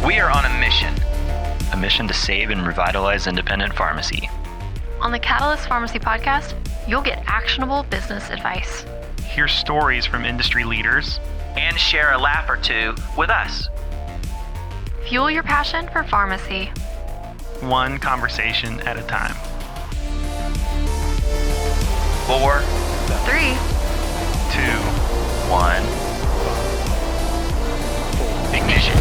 We are on a mission to save and revitalize independent pharmacy. On the Catalyst Pharmacy podcast, you'll get actionable business advice. Hear stories from industry leaders. And share a laugh or two with us. Fuel your passion for pharmacy. One conversation at a time. 4, 3, 2, 1. Ignition.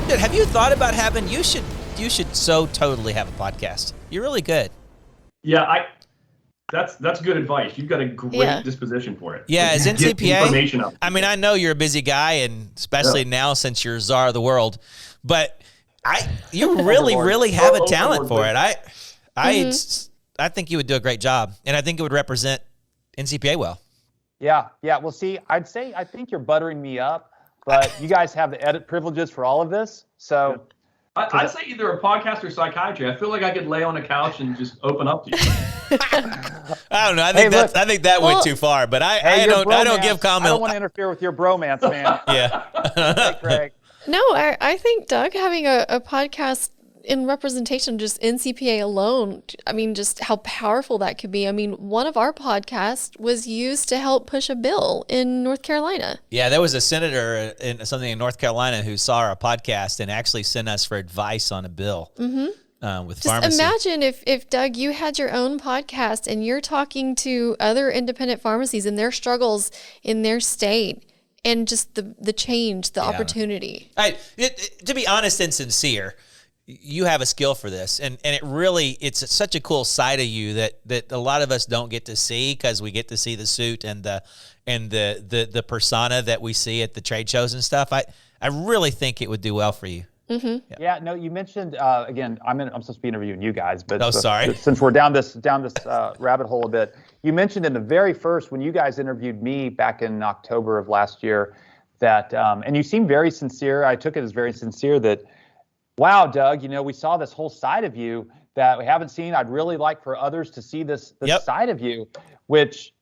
Dude, have you thought about having? You should so totally have a podcast. You're really good. Yeah, that's good advice. You've got a great disposition for it. Yeah, as NCPA, information up. I mean, I know you're a busy guy, and especially now since you're czar of the world, but you really have a talent for it. I think you would do a great job, and I think it would represent NCPA well. Yeah. Well, see, I think you're buttering me up, but you guys have the edit privileges for all of this, so. I'd say either a podcast or psychiatry. I feel like I could lay on a couch and just open up to you. I don't know. I think that went too far, but I don't give comment. I don't want to interfere with your bromance, man. Yeah. Hey, Kraig. No, I think, Doug, having a podcast in representation, just NCPA alone, I mean, just how powerful that could be. I mean, one of our podcasts was used to help push a bill in North Carolina. Yeah, there was a senator in North Carolina who saw our podcast and actually sent us for advice on a bill with pharmacy. Just imagine if, Doug, you had your own podcast and you're talking to other independent pharmacies and their struggles in their state and just the change, the opportunity. To be honest and sincere, you have a skill for this, and it's such a cool side of you that a lot of us don't get to see, because we get to see the suit and the persona that we see at the trade shows and stuff. I really think it would do well for you. Mm-hmm. Yeah. No, you mentioned again. I'm supposed to be interviewing you guys, but sorry. Since we're down this rabbit hole a bit, you mentioned in the very first, when you guys interviewed me back in October of last year, that and you seemed very sincere. I took it as very sincere that. Wow, Doug, we saw this whole side of you that we haven't seen. I'd really like for others to see this side of you, which,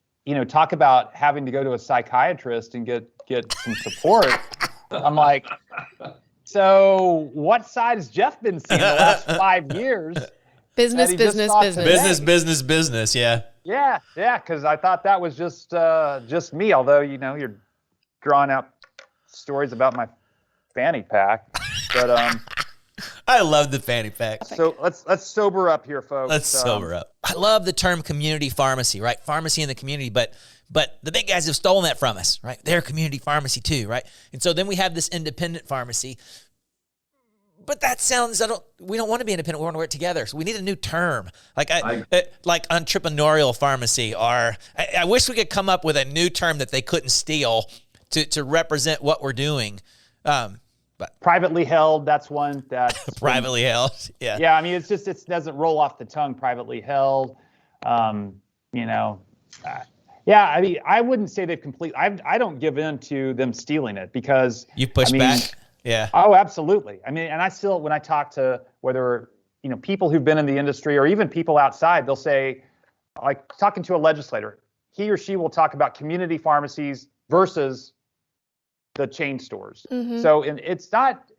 talk about having to go to a psychiatrist and get some support. I'm like, so what side has Jeff been seeing the last 5 years? Business. Yeah. Yeah, because I thought that was just me, although, you're drawing out stories about my fanny pack. But I love the fanny pack. So let's sober up here, folks. Let's sober up. I love the term community pharmacy, right? Pharmacy in the community, but the big guys have stolen that from us, right? They're community pharmacy too, right? And so then we have this independent pharmacy. But that sounds, we don't want to be independent. We want to work together. So we need a new term, like entrepreneurial pharmacy. Or I wish we could come up with a new term that they couldn't steal to represent what we're doing. But privately held, that's one that privately held. Yeah. Yeah. I mean, it doesn't roll off the tongue. Privately held. Yeah. I mean, I wouldn't say they've completely. I don't give in to them stealing it, because you push back. Yeah. Oh, absolutely. I mean, and I still, when I talk to whether people who've been in the industry or even people outside, they'll say, like talking to a legislator, he or she will talk about community pharmacies versus the chain stores. Mm-hmm. So it's not,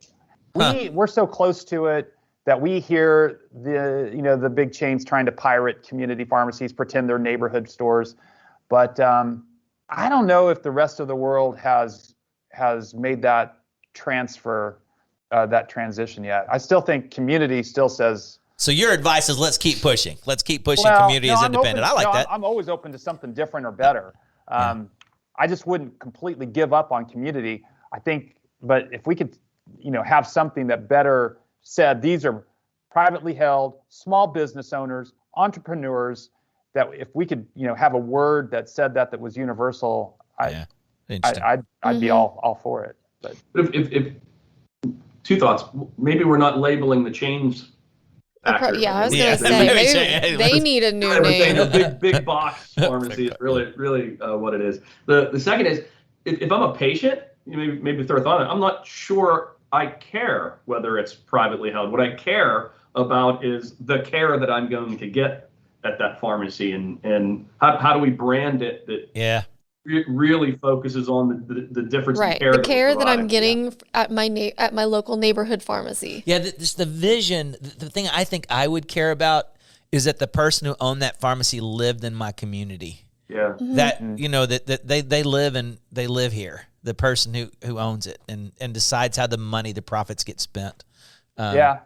we're so close to it that we hear the big chains trying to pirate community pharmacies, pretend they're neighborhood stores. But I don't know if the rest of the world has made that transfer, that transition yet. I still think community still says. So your advice is let's keep pushing. Let's keep pushing community as independent. I like that. I'm always open to something different or better. I just wouldn't completely give up on community. I think, but if we could, have something that better said, these are privately held, small business owners, entrepreneurs, that if we could, have a word that said that was universal, I'd be all for it. But if two thoughts, maybe we're not labeling the chains. Yeah, I was going to say, they need a new name. A big box pharmacy is really what it is. The second is, if I'm a patient, maybe third thought, I'm not sure I care whether it's privately held. What I care about is the care that I'm going to get at that pharmacy, and how do we brand it that it really focuses on the difference in Right. care The that care we're that I'm providing. getting at my local neighborhood pharmacy. Yeah, this the vision. The thing I think I would care about is that the person who owned that pharmacy lived in my community. Yeah. That that they live here. The person who owns it and decides how the profits get spent. Yeah.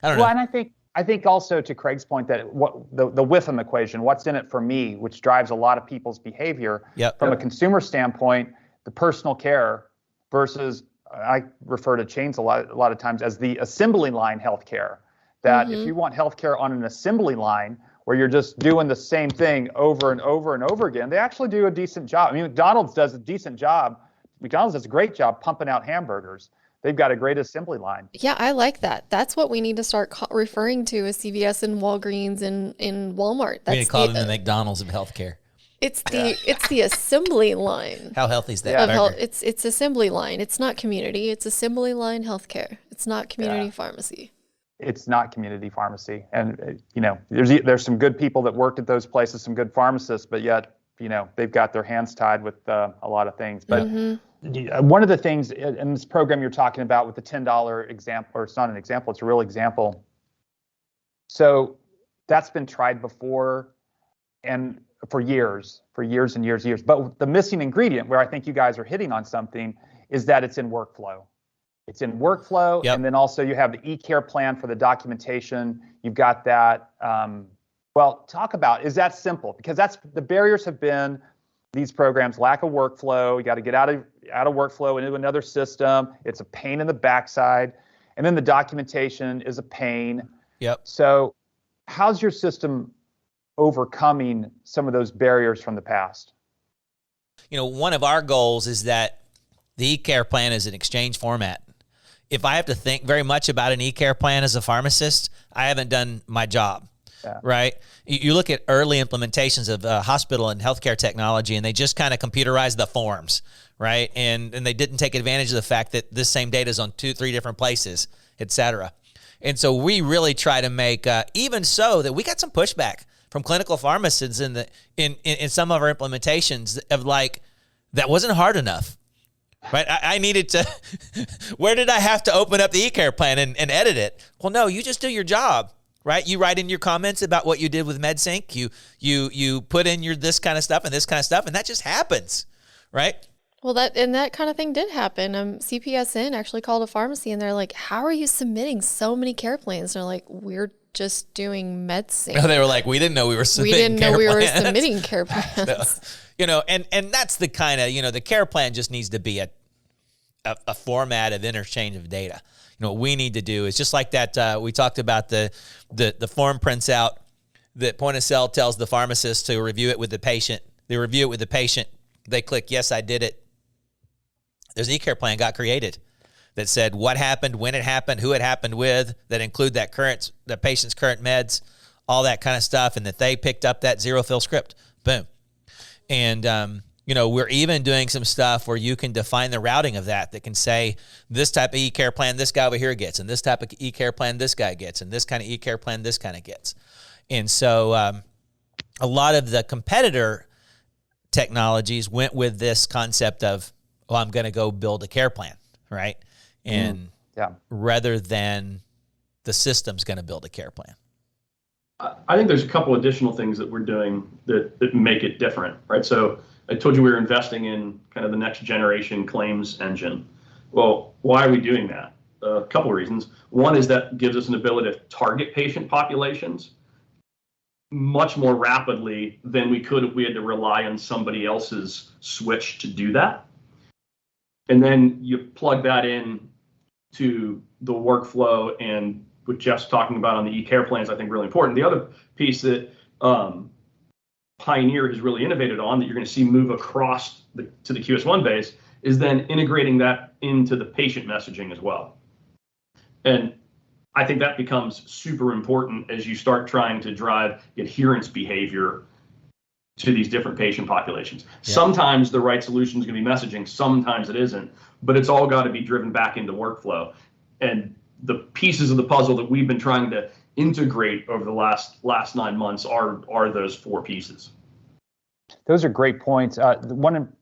I don't know. Well, and I think also to Craig's point that what the WIFM equation, what's in it for me, which drives a lot of people's behavior from a consumer standpoint, the personal care versus I refer to chains a lot of times as the assembly line healthcare. That if you want healthcare on an assembly line where you're just doing the same thing over and over and over again, they actually do a decent job. I mean, McDonald's does a decent job. McDonald's does a great job pumping out hamburgers. They've got a great assembly line. Yeah, I like that. That's what we need to start referring to as CVS and Walgreens and in Walmart. We need to call them the McDonald's of healthcare. It's the assembly line. How healthy is that burger? It's assembly line. It's not community. It's assembly line healthcare. It's not community pharmacy. It's not community pharmacy. And, there's some good people that worked at those places, some good pharmacists, but yet, they've got their hands tied with a lot of things. But one of the things in this program you're talking about with the $10 example, or it's not an example, it's a real example. So that's been tried before and for years and years. But the missing ingredient where I think you guys are hitting on something is that it's in workflow. It's in workflow. And then also you have the Ecare Plan for the documentation. You've got that. Talk about, is that simple? Because that's the barriers have been these programs, lack of workflow. You got to get out of workflow into another system. It's a pain in the backside. And then the documentation is a pain. Yep. So how's your system overcoming some of those barriers from the past? One of our goals is that the Ecare Plan is an exchange format. If I have to think very much about an Ecare Plan as a pharmacist, I haven't done my job. Right? You look at early implementations of hospital and healthcare technology, and they just kind of computerized the forms, right? And they didn't take advantage of the fact that this same data is on 2-3 different places, et cetera. And so we really try to make, even so that we got some pushback from clinical pharmacists in some of our implementations of like, that wasn't hard enough. Right, I needed to. Where did I have to open up the Ecare Plan and edit it? Well, no, you just do your job, right? You write in your comments about what you did with MedSync. You put in your this kind of stuff and this kind of stuff, and that just happens, right? Well, that kind of thing did happen. CPSN actually called a pharmacy, and they're like, "How are you submitting so many care plans?" And they're like, "We're just doing MedSync." No, they were like, "We didn't know we were submitting. Were submitting care plans." No. And that's the kind of, the care plan just needs to be a format of interchange of data. What we need to do is just like that. We talked about the form prints out that point of sale tells the pharmacist to review it with the patient. They review it with the patient. They click, yes, I did it. There's an Ecare Plan got created that said what happened, when it happened, who it happened with, that include the patient's current meds, all that kind of stuff, and that they picked up that zero fill script. Boom. And, we're even doing some stuff where you can define the routing of that can say this type of Ecare Plan this guy over here gets, and this type of Ecare Plan this guy gets, and this kind of Ecare Plan this kind of gets. And so a lot of the competitor technologies went with this concept of, I'm going to go build a care plan, right? And rather than the system's going to build a care plan. I think there's a couple additional things that we're doing that make it different, right? So I told you we were investing in kind of the next generation claims engine. Well, why are we doing that? A couple of reasons. One is that gives us an ability to target patient populations much more rapidly than we could if we had to rely on somebody else's switch to do that. And then you plug that in to the workflow and what Jeff's talking about on the Ecare Plan is, I think, really important. The other piece that Pioneer has really innovated on that you're going to see move across to the QS1 base is then integrating that into the patient messaging as well. And I think that becomes super important as you start trying to drive adherence behavior to these different patient populations. Yeah. Sometimes the right solution is going to be messaging, sometimes it isn't, but it's all got to be driven back into workflow. And the pieces of the puzzle that we've been trying to integrate over the last 9 months are those 4 pieces. Those are great points. One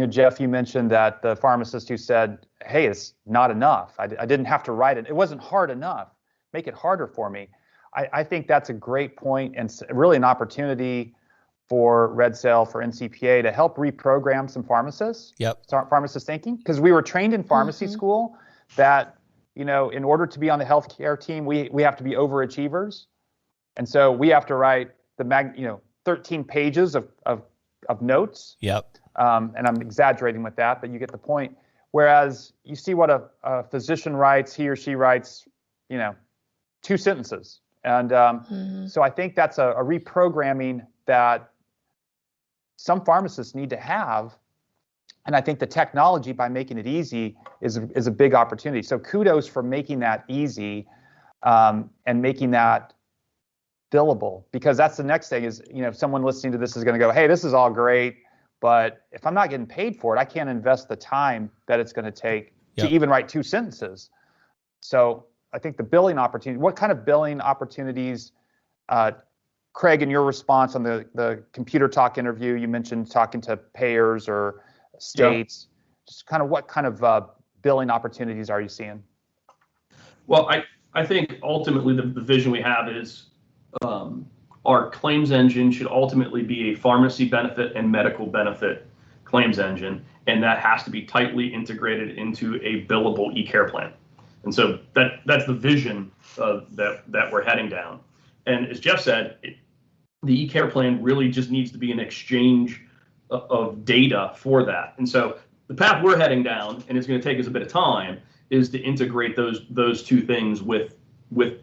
Jeff, you mentioned that the pharmacist who said, hey, it's not enough. I didn't have to write it. It wasn't hard enough. Make it harder for me. I think that's a great point and really an opportunity for RedSail, for NCPA to help reprogram some pharmacists. Yep. Pharmacist thinking, because we were trained in pharmacy school that, in order to be on the healthcare team, we have to be overachievers. And so we have to write 13 pages of notes. Yep. And I'm exaggerating with that, but you get the point. Whereas you see what a physician writes, he or she writes, 2 sentences. And so I think that's a reprogramming that some pharmacists need to have. And I think the technology, by making it easy, is a big opportunity. So kudos for making that easy and making that billable, because that's the next thing is, if someone listening to this is going to go, hey, this is all great, but if I'm not getting paid for it, I can't invest the time that it's going to take to even write 2 sentences. So I think the billing opportunity, what kind of billing opportunities, Kraig, in your response on the computer talk interview, you mentioned talking to payers or states, just kind of what kind of billing opportunities are you seeing? Well, I think ultimately the vision we have is our claims engine should ultimately be a pharmacy benefit and medical benefit claims engine, and that has to be tightly integrated into a billable Ecare plan. And so that's the vision that we're heading down. And as Jeff said, the Ecare plan really just needs to be an exchange of data for that. And so the path we're heading down, and it's going to take us a bit of time, is to integrate those 2 things with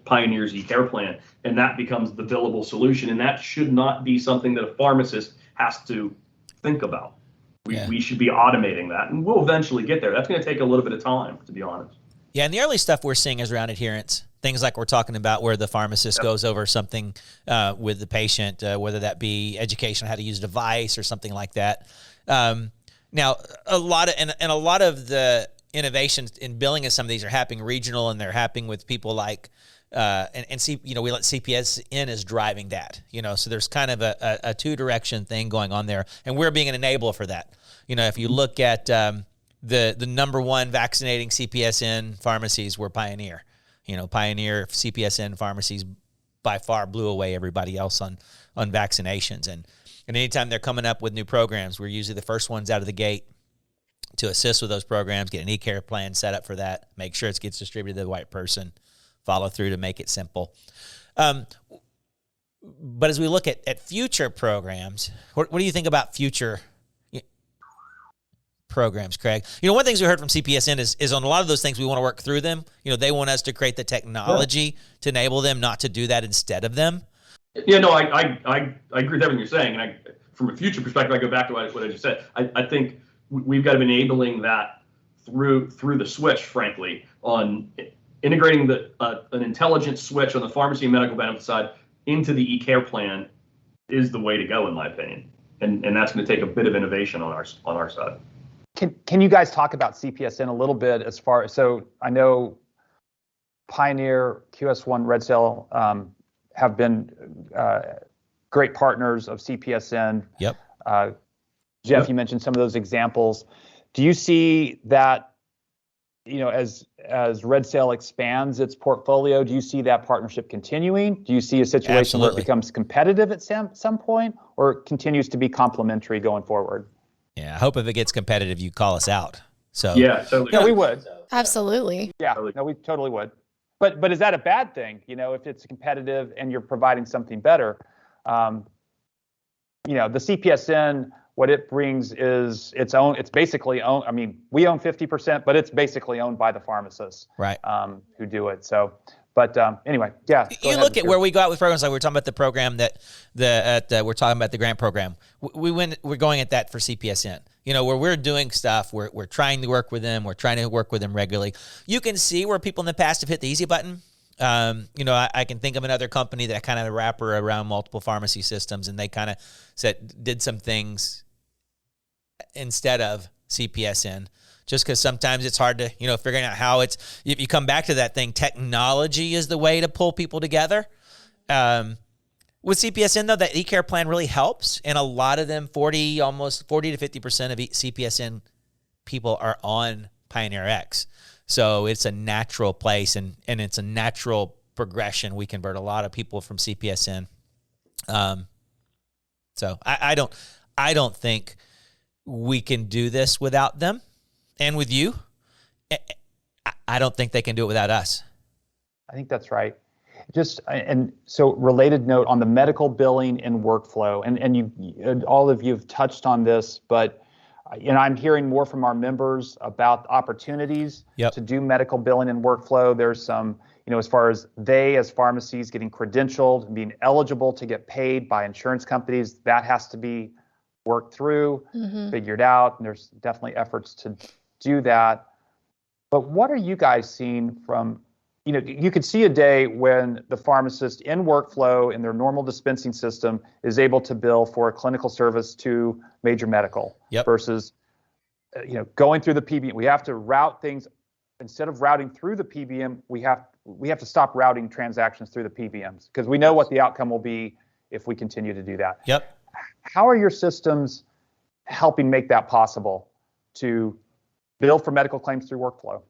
Pioneer's Ecare plan, and that becomes the billable solution. And that should not be something that a pharmacist has to think about. We should be automating that, and we'll eventually get there. That's going to take a little bit of time, to be honest. Yeah, and the early stuff we're seeing is around adherence. Things like we're talking about where the pharmacist goes over something with the patient, whether that be education on how to use a device or something like that. Now, a lot of the innovations in billing and some of these are happening regional, and they're happening with people like we let CPSN is driving that. So there's kind of a 2-direction thing going on there, and we're being an enabler for that. If you look at the number 1 vaccinating CPSN pharmacies were Pioneer. Pioneer CPSN pharmacies by far blew away everybody else on vaccinations. And anytime they're coming up with new programs, we're usually the first ones out of the gate to assist with those programs, get an Ecare plan set up for that, make sure it gets distributed to the right person, follow through to make it simple. But as we look at future programs, what do you think about future programs, Kraig? One of the things we heard from CPSN is on a lot of those things we want to work through them. They want us to create the technology to enable them, not to do that instead of them. Yeah, no, I agree with everything you're saying, and from a future perspective, I go back to what I just said. I think we've got to be enabling that through the switch, frankly, on integrating an intelligent switch on the pharmacy and medical benefit side into the Ecare plan is the way to go, in my opinion, and that's going to take a bit of innovation on our side. Can you guys talk about CPSN a little bit so I know Pioneer, QS1, RedSail have been great partners of CPSN. Yep. Jeff, you mentioned some of those examples. Do you see that, as RedSail expands its portfolio, do you see that partnership continuing? Do you see a situation where it becomes competitive at some point, or it continues to be complementary going forward? Yeah, I hope if it gets competitive, you call us out. So yeah, totally. No, we would. Absolutely. Yeah, no, we totally would. But is that a bad thing? If it's competitive and you're providing something better, the CPSN, what it brings is its own. It's basically owned. I mean, we own 50%, but it's basically owned by the pharmacists, right? Who do it. So, but anyway, yeah. You look at where we go out with programs, like we're talking about the program we're talking about the grant program. We're going at that for CPSN. Where we're doing stuff, we're trying to work with them. We're trying to work with them regularly. You can see where people in the past have hit the easy button. I can think of another company that kind of wrapper around multiple pharmacy systems, and they kind of did some things instead of CPSN, just because sometimes it's hard to, figuring out how if you come back to that thing, technology is the way to pull people together. With CPSN, though, that Ecare Plan really helps. And a lot of them, almost 40 to 50% of CPSN people are on PioneerRx. So it's a natural place, and it's a natural progression. We convert a lot of people from CPSN. So I don't think we can do this without them. And with you, I don't think they can do it without us. I think that's right. And so related note on the medical billing and workflow, and you all of you have touched on this, but I'm hearing more from our members about opportunities to do medical billing and workflow. There's some, as far as they as pharmacies getting credentialed and being eligible to get paid by insurance companies, that has to be worked through, figured out, and there's definitely efforts to do that. But what are you guys seeing from, you could see a day when the pharmacist in workflow in their normal dispensing system is able to bill for a clinical service to major medical versus, going through the PBM. We have to route things instead of routing through the PBM. We have to stop routing transactions through the PBMs because we know what the outcome will be if we continue to do that. Yep. How are your systems helping make that possible to bill for medical claims through workflow?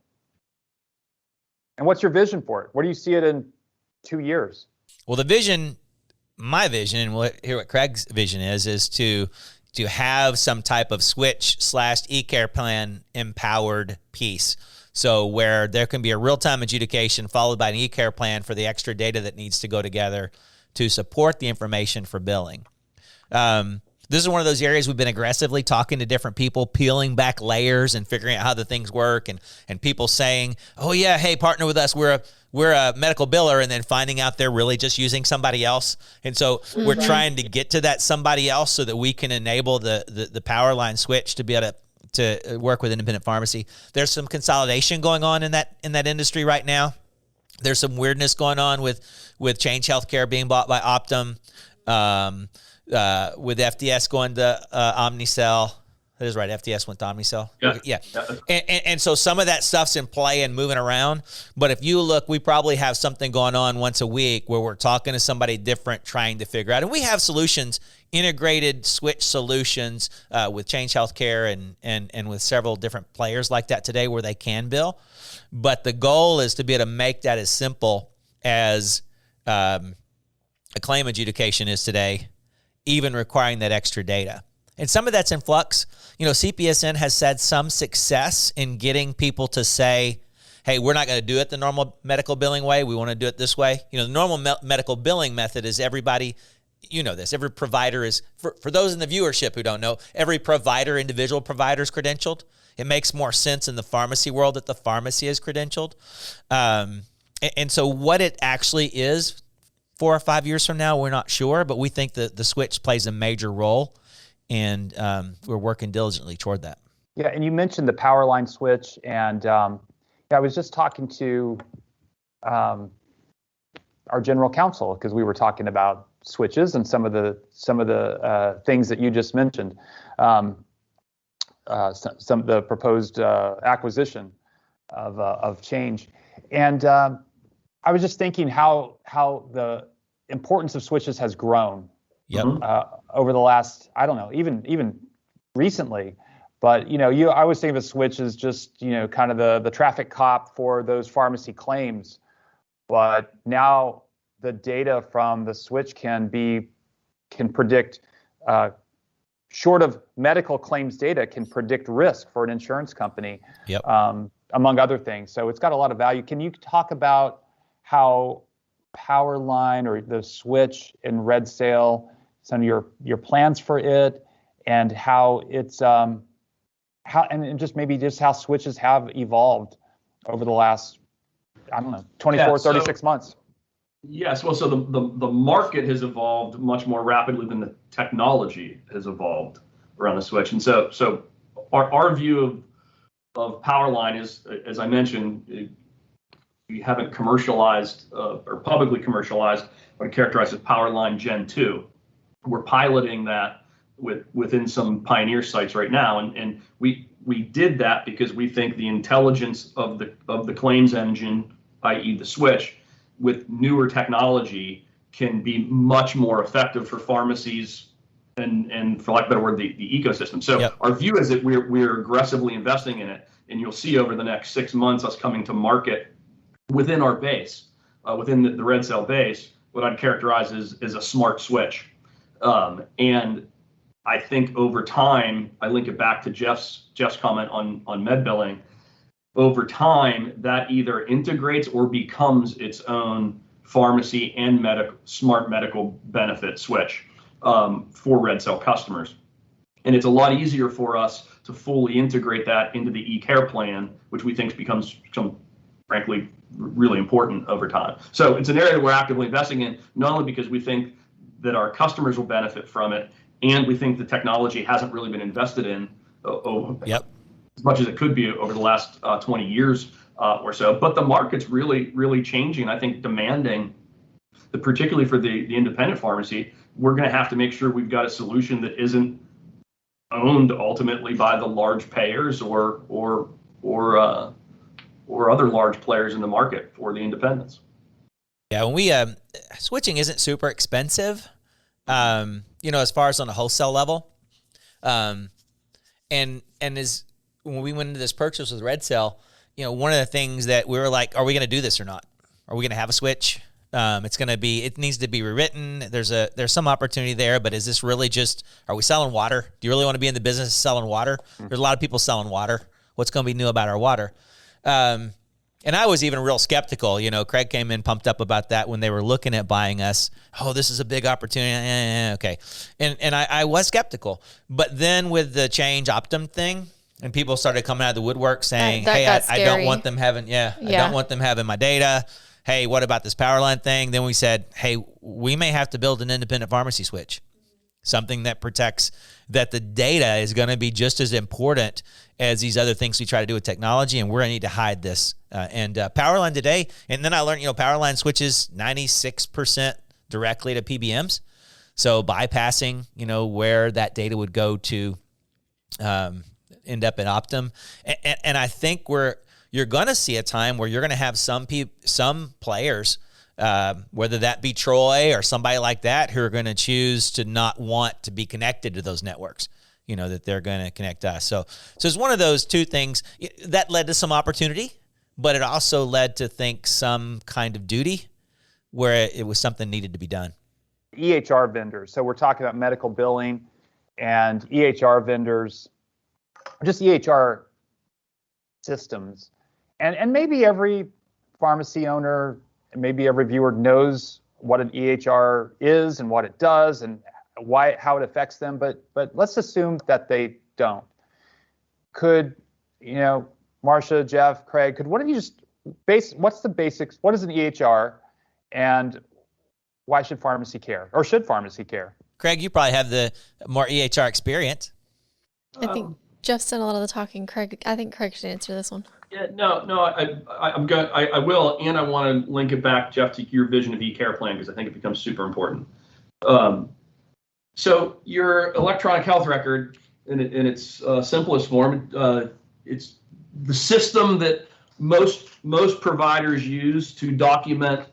And what's your vision for it? Where do you see it in 2 years? Well, my vision, and hear what Kraig's vision is to have some type of switch / Ecare Plan empowered piece. So where there can be a real-time adjudication followed by an Ecare Plan for the extra data that needs to go together to support the information for billing. This is one of those areas we've been aggressively talking to different people, peeling back layers and figuring out how the things work, and people saying, "Oh yeah, hey, partner with us. We're a medical biller," and then finding out they're really just using somebody else. And so we're trying to get to that somebody else so that we can enable the Powerline switch to be able to work with independent pharmacy. There's some consolidation going on in that industry right now. There's some weirdness going on with Change Healthcare being bought by Optum. With FDS going to Omnicell. That is right. FDS went to Omnicell. Yeah. And so some of that stuff's in play and moving around. But if you look, we probably have something going on once a week where we're talking to somebody different, trying to figure out. And we have solutions, integrated switch solutions with Change Healthcare and with several different players like that today where they can bill. But the goal is to be able to make that as simple as a claim adjudication is today, even requiring that extra data. And some of that's in flux. CPSN has had some success in getting people to say, hey, we're not going to do it the normal medical billing way. We want to do it this way. The normal medical billing method is everybody, this, every provider is, for those in the viewership who don't know, every individual provider is credentialed. It makes more sense in the pharmacy world that the pharmacy is credentialed. And so what it actually is, 4 or 5 years from now, we're not sure, but we think that the switch plays a major role, and we're working diligently toward that. Yeah, and you mentioned the Powerline switch, and I was just talking to our general counsel because we were talking about switches and some of the things that you just mentioned, some of the proposed acquisition of Change, and I was just thinking how the importance of switches has grown over the last, I don't know, even recently. But I always think of a switch as just kind of the traffic cop for those pharmacy claims. But now the data from the switch can predict, short of medical claims data, can predict risk for an insurance company, among other things. So it's got a lot of value. Can you talk about how Powerline or the switch in RedSail, some of your plans for it, and how it's and just maybe just how switches have evolved over the last, 36 months. Yes, well, so the market has evolved much more rapidly than the technology has evolved around the switch, and so our view of Powerline is, as I mentioned, we haven't commercialized or publicly commercialized what I characterize as Powerline Gen 2. We're piloting that within some Pioneer sites right now, and we did that because we think the intelligence of the claims engine, i.e. the switch, with newer technology can be much more effective for pharmacies and for lack of a better word, the ecosystem. So our view is that we're aggressively investing in it, and you'll see over the next 6 months us coming to market within our base, within the RedSail base, what I'd characterize as a smart switch. And I think over time, I link it back to Jeff's comment on med billing. Over time, that either integrates or becomes its own pharmacy and smart medical benefit switch for RedSail customers. And it's a lot easier for us to fully integrate that into the Ecare Plan, which we think becomes frankly really important over time. So it's an area that we're actively investing in, not only because we think that our customers will benefit from it, and we think the technology hasn't really been invested in as much as it could be over the last 20 years or so. But the market's really, really changing. I think demanding, particularly for the independent pharmacy, we're going to have to make sure we've got a solution that isn't owned ultimately by the large payers or other large players in the market for the independents. Yeah, when we switching isn't super expensive, as far as on a wholesale level, and as when we went into this purchase with RedSail, one of the things that we were like, are we going to do this or not? Are we going to have a switch? It needs to be rewritten. There's some opportunity there, but is this really just, are we selling water? Do you really want to be in the business of selling water? There's a lot of people selling water. What's going to be new about our water? And I was even real skeptical. Kraig came in pumped up about that when they were looking at buying us. Oh, this is a big opportunity. Okay. And I was skeptical. But then with the Change Optum thing, and people started coming out of the woodwork saying, hey, I don't want them having, I don't want them having my data. Hey, what about this Powerline thing? Then we said, hey, we may have to build an independent pharmacy switch, something that protects that the data is going to be just as important as these other things we try to do with technology, and we're going to need to hide this. And Powerline today, and then I learned, Powerline switches 96% directly to PBMs, so bypassing, where that data would go to end up in Optum. And I think you're going to see a time where you're going to have some players, whether that be Troy or somebody like that, who are going to choose to not want to be connected to those networks, that they're going to connect us. So it's one of those two things that led to some opportunity, but it also led to some kind of duty where it was something needed to be done. EHR vendors. So we're talking about medical billing and EHR vendors, just EHR systems. And maybe every pharmacy owner, maybe every viewer knows what an EHR is and what it does and how it affects them. But let's assume that they don't. Could, Marsha, Jeff, Kraig, could one of you just what's the basics? What is an EHR, and why should pharmacy care, or should pharmacy care? Kraig, you probably have the more EHR experience. I think Jeff's done a lot of the talking. I think Kraig should answer this one. Yeah, no, I'm good. I will, and I want to link it back, Jeff, to your vision of Ecare Plan, because I think it becomes super important. So your electronic health record, in its simplest form, it's the system that most providers use to document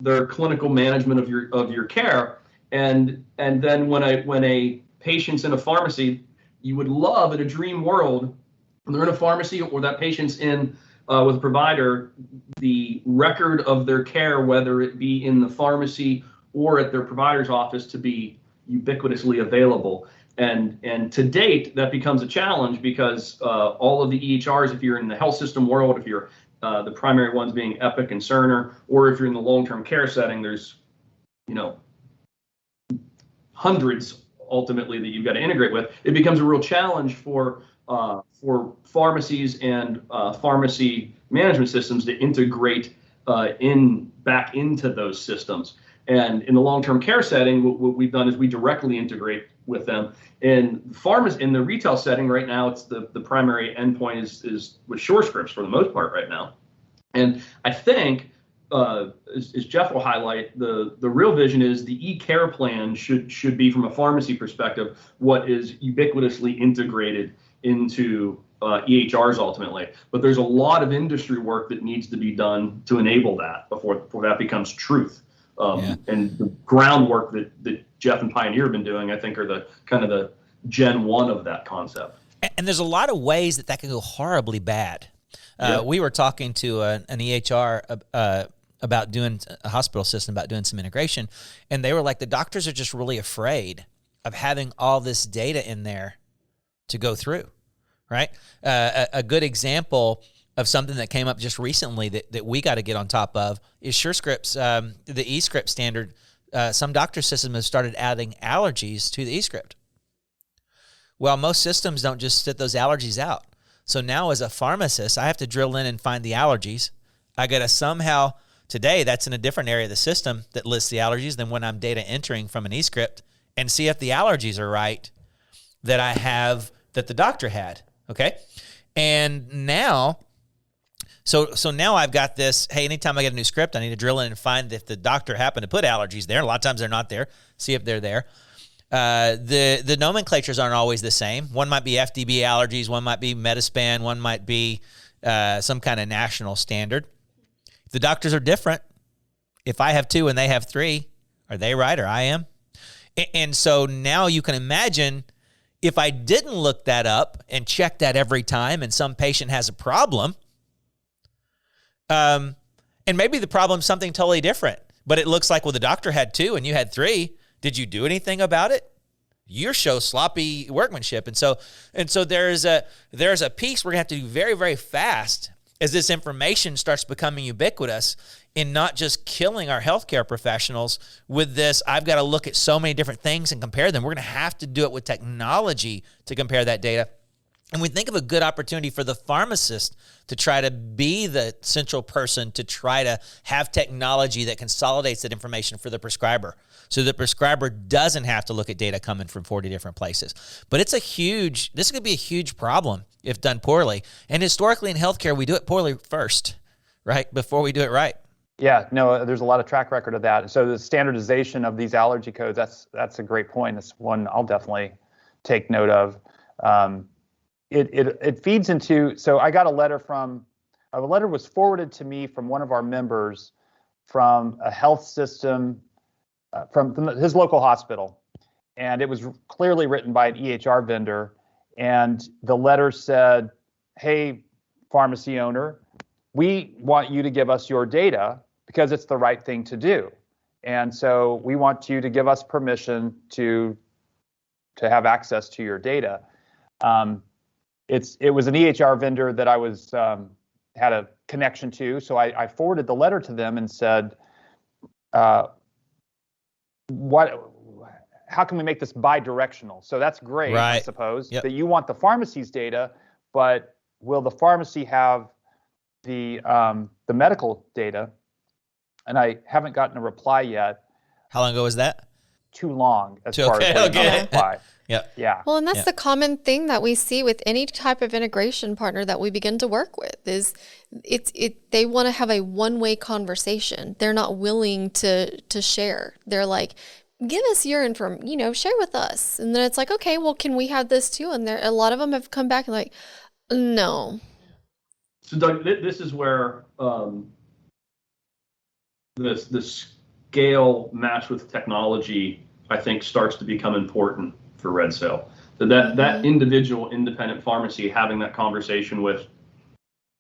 their clinical management of your care, and then when a patient's in a pharmacy, you would love, in a dream world, when they're in a pharmacy or that patient's in with a provider, the record of their care, whether it be in the pharmacy or at their provider's office, to be ubiquitously available. And to date, that becomes a challenge because all of the EHRs, if you're in the health system world, if you're the primary ones being Epic and Cerner, or if you're in the long-term care setting, there's hundreds ultimately that you've got to integrate with. It becomes a real challenge for pharmacies and pharmacy management systems to integrate back into those systems. And in the long-term care setting, what we've done is we directly integrate with them. In the retail setting right now, it's the primary endpoint is with EScripts for the most part right now. And I think, as Jeff will highlight, the real vision is the Ecare Plan should be, from a pharmacy perspective, what is ubiquitously integrated into EHRs ultimately. But there's a lot of industry work that needs to be done to enable that before that becomes truth. And the groundwork that Jeff and Pioneer have been doing, I think, are the kind of the Gen 1 of that concept. And there's a lot of ways that can go horribly bad. We were talking to an EHR about doing a hospital system, about doing some integration, and they were like, the doctors are just really afraid of having all this data in there to go through, right? A good example of something that came up just recently that we got to get on top of is EScripts, the EScript standard. Some doctor systems have started adding allergies to the EScript. Well, most systems don't just spit those allergies out. So now as a pharmacist, I have to drill in and find the allergies. I got to somehow, today that's in a different area of the system that lists the allergies than when I'm data entering from an eScript, and see if the allergies are right that I have, that the doctor had, okay? And now, so now I've got this, hey, anytime I get a new script, I need to drill in and find if the doctor happened to put allergies there. A lot of times they're not there. See if they're there. The nomenclatures aren't always the same. One might be FDB allergies, one might be Metaspan, one might be some kind of national standard. If the doctors are different, if I have 2 and they have 3, are they right or I am? And so now you can imagine if I didn't look that up and check that every time and some patient has a problem, and maybe the problem's something totally different, but it looks like, well, the doctor had 2 and you had 3. Did you do anything about it? You show sloppy workmanship. And so there's a piece we're going to have to do very, very fast as this information starts becoming ubiquitous in not just killing our healthcare professionals with this, I've got to look at so many different things and compare them. We're going to have to do it with technology to compare that data. And we think of a good opportunity for the pharmacist to try to be the central person to try to have technology that consolidates that information for the prescriber, so the prescriber doesn't have to look at data coming from 40 different places. But this could be a huge problem if done poorly. And historically in healthcare, we do it poorly first, right? Before we do it right. Yeah, no, there's a lot of track record of that. So the standardization of these allergy codes, that's a great point. That's one I'll definitely take note of. It feeds into, so I got a letter was forwarded to me from one of our members from a health system, from his local hospital. And it was clearly written by an EHR vendor. And the letter said, hey, pharmacy owner, we want you to give us your data because it's the right thing to do. And so we want you to give us permission to have access to your data. It was an EHR vendor that I was had a connection to, so I forwarded the letter to them and said, how can we make this bi-directional? So that's great, right. I suppose, that you want the pharmacy's data, but will the pharmacy have the medical data? And I haven't gotten a reply yet. How long ago was that? Too long as far as a reply. Yeah. Well, and that's the common thing that we see with any type of integration partner that we begin to work with is they want to have a one-way conversation. They're not willing to share. They're like, give us your information, share with us. And then it's like, okay, well, can we have this too? And a lot of them have come back and like, no. So Doug, this is where the scale matched with technology, I think, starts to become important for RedSail. So that individual independent pharmacy having that conversation with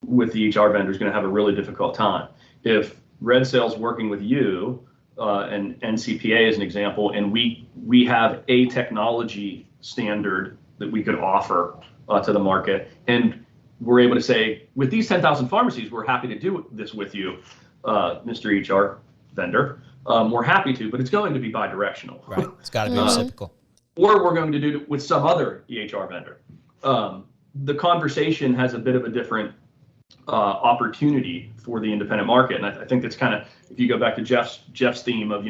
the EHR vendor is going to have a really difficult time. If RedSail's working with you, and NCPA as an example, and we have a technology standard that we could offer to the market, and we're able to say, with these 10,000 pharmacies, we're happy to do this with you, Mr. EHR vendor. We're happy to, but it's going to be bi-directional. Right, it's got to be reciprocal. Or we're going to do it with some other EHR vendor. The conversation has a bit of a different opportunity for the independent market, and I think that's kind of, if you go back to Jeff's theme of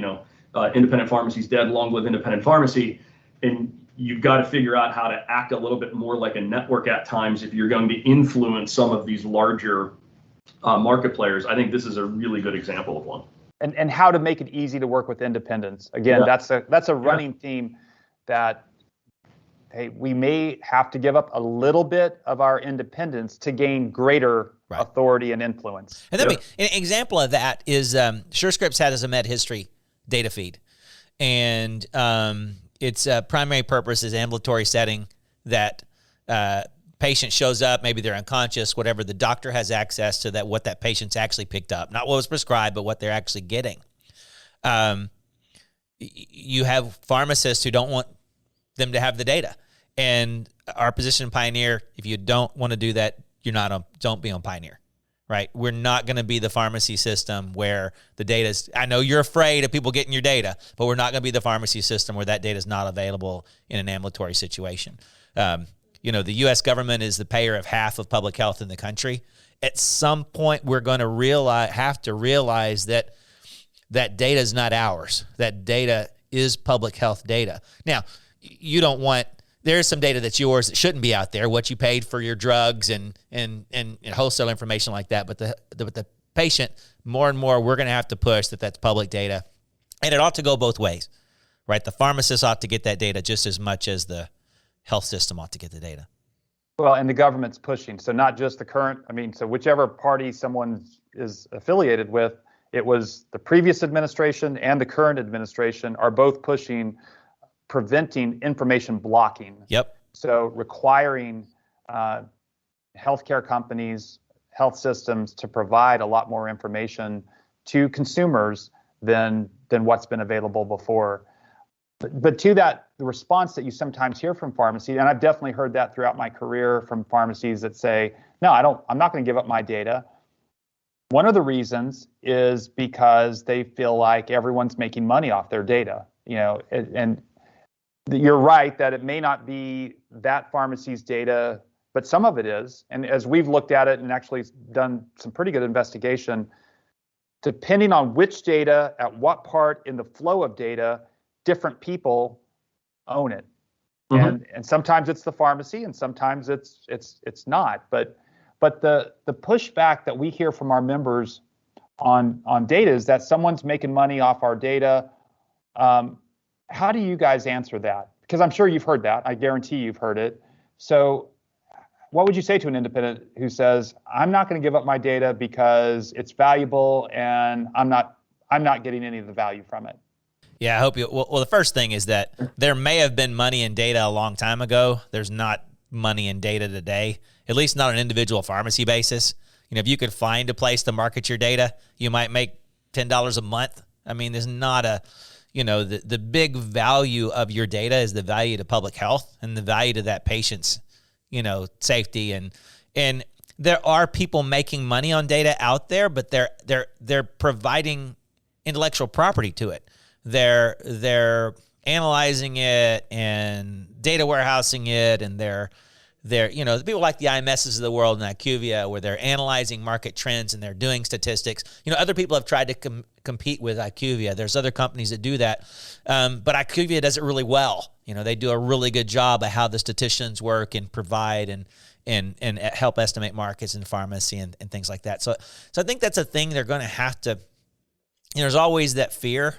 independent pharmacy's dead, long live independent pharmacy, and you've got to figure out how to act a little bit more like a network at times if you're going to influence some of these larger market players. I think this is a really good example of one. And how to make it easy to work with independents. Again, that's a running theme that, hey, we may have to give up a little bit of our independence to gain greater authority and influence. And an example of that is EScripts had as a med history data feed. And its primary purpose is ambulatory setting that patient shows up, maybe they're unconscious, whatever. The doctor has access to that, what that patient's actually picked up, not what was prescribed, but what they're actually getting. You have pharmacists who don't want them to have the data. And our position in Pioneer, if you don't want to do that, don't be on Pioneer, right? We're not going to be the pharmacy system where the data is, I know you're afraid of people getting your data, but we're not going to be the pharmacy system where that data is not available in an ambulatory situation. The U.S. government is the payer of half of public health in the country. At some point, we're going to have to realize that that data is not ours. That data is public health data. Now, there's some data that's yours that shouldn't be out there, what you paid for your drugs and wholesale information like that. But the patient, more and more, we're going to have to push that's public data. And it ought to go both ways, right? The pharmacist ought to get that data just as much as the health system ought to get the data. Well, and the government's pushing. So not just the current, so whichever party someone is affiliated with, it was the previous administration and the current administration are both pushing preventing information blocking. Yep. So requiring healthcare companies, health systems to provide a lot more information to consumers than what's been available before. But to that, the response that you sometimes hear from pharmacies, and I've definitely heard that throughout my career from pharmacies that say, no, I'm not going to give up my data. One of the reasons is because they feel like everyone's making money off their data, and you're right that it may not be that pharmacy's data, but some of it is. And as we've looked at it and actually done some pretty good investigation, depending on which data, at what part in the flow of data, different people own it. Mm-hmm. And sometimes it's the pharmacy and sometimes it's not. But the pushback that we hear from our members on data is that someone's making money off our data. How do you guys answer that? Because I'm sure you've heard that. I guarantee you've heard it. So what would you say to an independent who says, I'm not going to give up my data because it's valuable and I'm not getting any of the value from it? Yeah, I hope you. Well, the first thing is that there may have been money in data a long time ago. There's not money in data today, at least not on an individual pharmacy basis. If you could find a place to market your data, you might make $10 a month. There's not the big value of your data is the value to public health and the value to that patient's, safety. And there are people making money on data out there, but they're providing intellectual property to it. They're analyzing it and data warehousing it, and they're the people like the IMSs of the world and IQVIA, where they're analyzing market trends and they're doing statistics. Other people have tried to compete with IQVIA. There's other companies that do that, but IQVIA does it really well. They do a really good job of how the statisticians work and provide and help estimate markets in pharmacy and things like that. So I think that's a thing they're going to have to. There's always that fear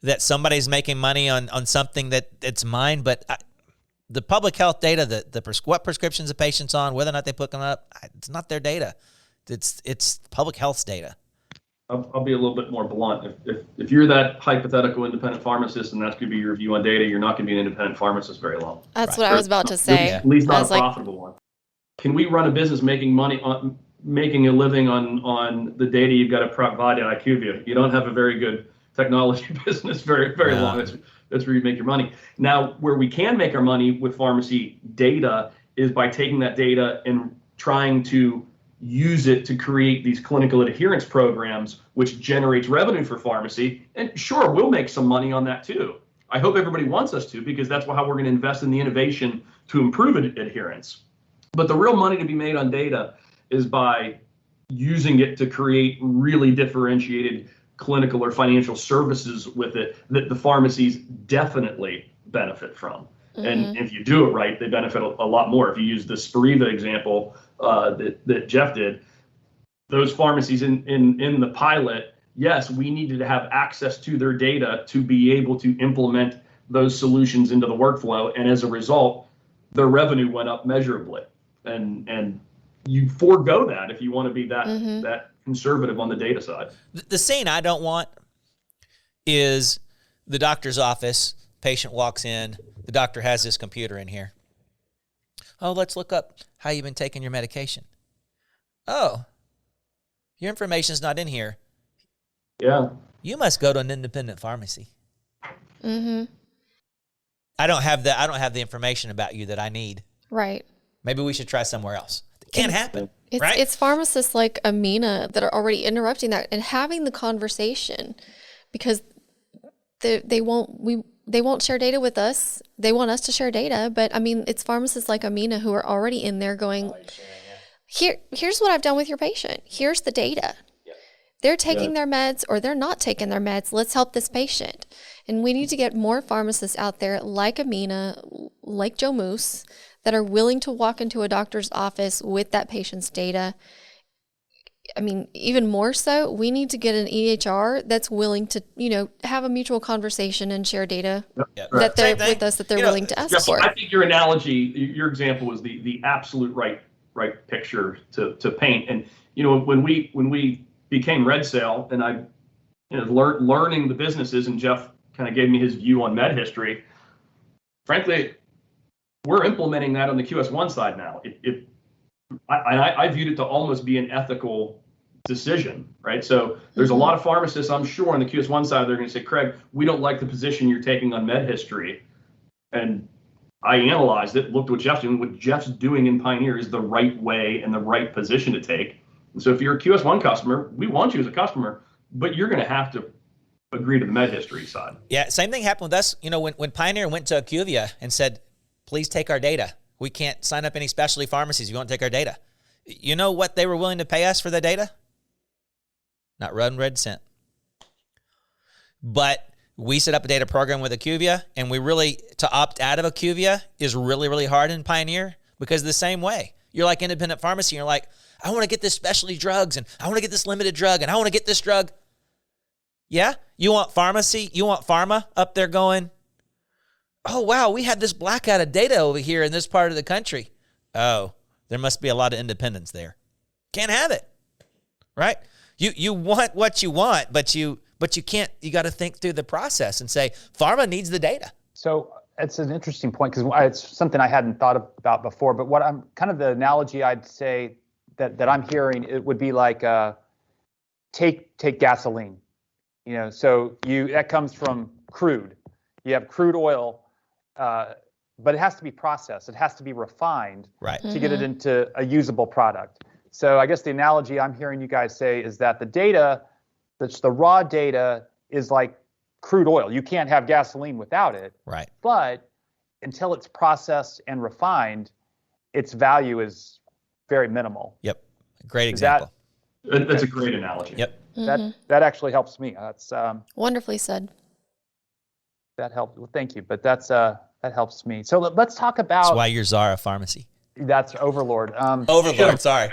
that somebody's making money on something that's mine, but the public health data, what prescriptions a patient's on, whether or not they put them up, it's not their data. It's public health's data. I'll be a little bit more blunt. If you're that hypothetical independent pharmacist and that's going to be your view on data, you're not going to be an independent pharmacist very long. That's what I was about to say. At least not a profitable one. Can we run a business making a living on the data you've got to provide at IQVIA? You don't have a very good technology business very long. That's where you make your money. Now, where we can make our money with pharmacy data is by taking that data and trying to use it to create these clinical adherence programs, which generates revenue for pharmacy. And sure, we'll make some money on that too. I hope everybody wants us to, because that's how we're going to invest in the innovation to improve adherence. But the real money to be made on data is by using it to create really differentiated clinical or financial services with it that the pharmacies definitely benefit from. Mm-hmm. And if you do it right, they benefit a lot more. If you use the Spiriva example that Jeff did, those pharmacies in the pilot, yes, we needed to have access to their data to be able to implement those solutions into the workflow. And as a result, their revenue went up measurably. And you forego that if you want to be that conservative on the data side. The scene I don't want is the doctor's office, patient walks in, the doctor has this computer in here. Oh, let's look up how you've been taking your medication. Oh, your information's not in here. Yeah. You must go to an independent pharmacy. Mm-hmm. I don't have the information about you that I need. Right. Maybe we should try somewhere else. It can't happen, right? It's pharmacists like Amina that are already interrupting that and having the conversation, because they won't share data with us. They want us to share data, but I mean, it's pharmacists like Amina who are already in there going, here's what I've done with your patient. Here's the data. They're taking their meds or they're not taking their meds. Let's help this patient. And we need to get more pharmacists out there like Amina, like Joe Moose, that are willing to walk into a doctor's office with that patient's data. I mean, even more so, we need to get an EHR that's willing to, have a mutual conversation and share data that they're with us, that they're willing to ask for. I think your analogy, your example was the absolute right picture to paint. And when we became RedSail, and I learning the businesses, and Jeff kind of gave me his view on med history. Frankly, we're implementing that on the QS1 side now. I viewed it to almost be an ethical decision, right? So there's a lot of pharmacists, I'm sure, on the QS1 side, they're going to say, Kraig, we don't like the position you're taking on med history. And I analyzed it, looked at what Jeff's doing. What Jeff's doing in Pioneer is the right way and the right position to take. And so if you're a QS1 customer, we want you as a customer, but you're going to have to agree to the med history side. Yeah, same thing happened with us. When Pioneer went to IQVIA and said, please take our data. We can't sign up any specialty pharmacies if you won't take our data. You know what they were willing to pay us for the data? Not one red cent. But we set up a data program with IQVIA, and to opt out of IQVIA is really, really hard in Pioneer, because the same way. You're like independent pharmacy, and you're like, I want to get this specialty drugs, and I want to get this limited drug, and I want to get this drug. Yeah? You want pharmacy? You want pharma up there going, oh, wow, we had this blackout of data over here in this part of the country. Oh, there must be a lot of independence there. Can't have it, right? You want what you want, but you can't. You got to think through the process and say, pharma needs the data. So it's an interesting point, because it's something I hadn't thought about before. But what I'm kind of the analogy I'd say that I'm hearing, it would be like take gasoline. So that comes from crude. You have crude oil, but it has to be processed. It has to be refined to get it into a usable product. So I guess the analogy I'm hearing you guys say is that the data, that's the raw data, is like crude oil. You can't have gasoline without it. Right. But until it's processed and refined, its value is very minimal. Yep. Great example. That's a great analogy. Yep. That actually helps me. That's wonderfully said. That helped. Well, thank you. But that helps me. So let's talk about. That's why you're Zara Pharmacy. That's Overlord. Overlord. Sorry.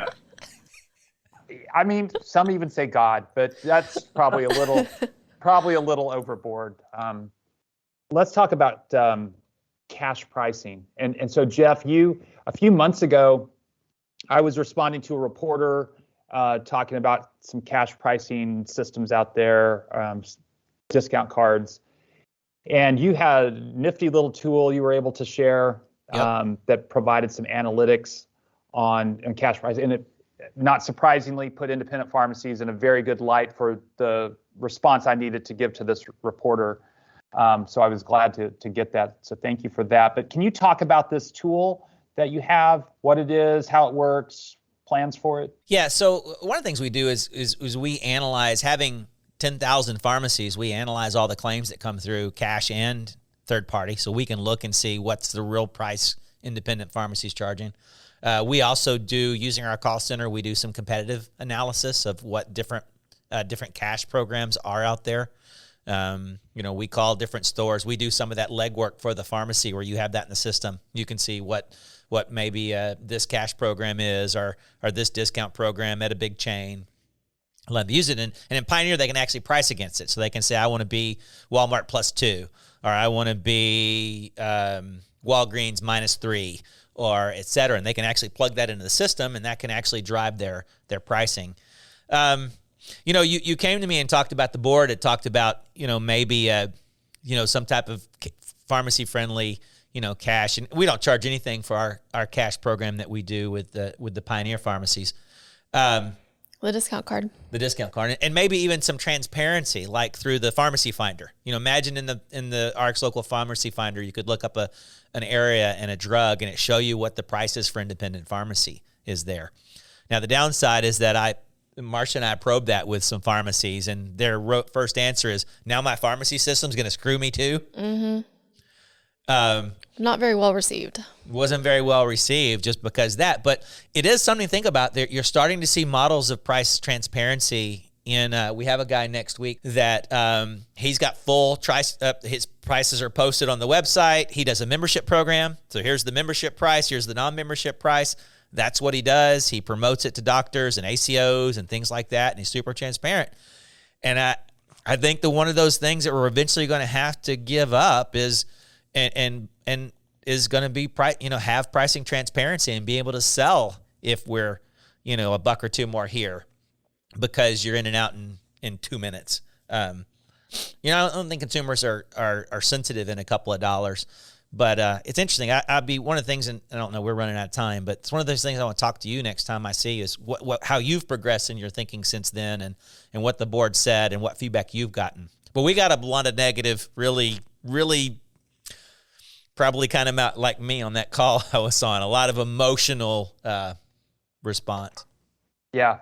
I mean, some even say God, but that's probably a little overboard. Let's talk about cash pricing. And so, Jeff, a few months ago, I was responding to a reporter talking about some cash pricing systems out there, discount cards. And you had a nifty little tool you were able to share that provided some analytics on cash pricing. And it, not surprisingly, put independent pharmacies in a very good light for the response I needed to give to this reporter. So I was glad to get that. So thank you for that. But can you talk about this tool that you have, what it is, how it works, plans for it? Yeah, so one of the things we do is we analyze, having 10,000 pharmacies, we analyze all the claims that come through, cash and third party, so we can look and see what's the real price independent pharmacies charging. We also do, using our call center, we do some competitive analysis of what different cash programs are out there. We call different stores. We do some of that legwork for the pharmacy where you have that in the system. You can see what maybe this cash program is, or this discount program at a big chain. Let them use it. And in Pioneer, they can actually price against it. So they can say, I want to be Walmart +2, or I want to be Walgreens -3, or et cetera. And they can actually plug that into the system, and that can actually drive their pricing. You came to me and talked about the board. It talked about, maybe some type of pharmacy friendly, cash. And we don't charge anything for our cash program that we do with the Pioneer pharmacies. The discount card. The discount card, and maybe even some transparency, like through the pharmacy finder. Imagine in the Rx Local Pharmacy Finder, you could look up an area and a drug, and it show you what the prices for independent pharmacy is there. Now, the downside is that Marsha and I probed that with some pharmacies, and their first answer is, now my pharmacy system's going to screw me too. Mm-hmm. Not very well received. Wasn't very well received just because that, but it is something to think about. There, you're starting to see models of price transparency. We have a guy next week that he's got his prices are posted on the website. He does a membership program. So here's the membership price. Here's the non-membership price. That's what he does. He promotes it to doctors and ACOs and things like that, and he's super transparent. And I think one of those things that we're eventually going to have to give up is and is going to be have pricing transparency and be able to sell if we're a buck or two more here, because you're in and out in 2 minutes. I don't think consumers are sensitive in a couple of dollars. But it's interesting. I'd be one of the things, and I don't know, we're running out of time, but it's one of those things I want to talk to you next time I see is how you've progressed in your thinking since then, and what the board said and what feedback you've gotten. But we got a lot of negative, really, really probably kind of like me on that call I was on, a lot of emotional response. Yeah.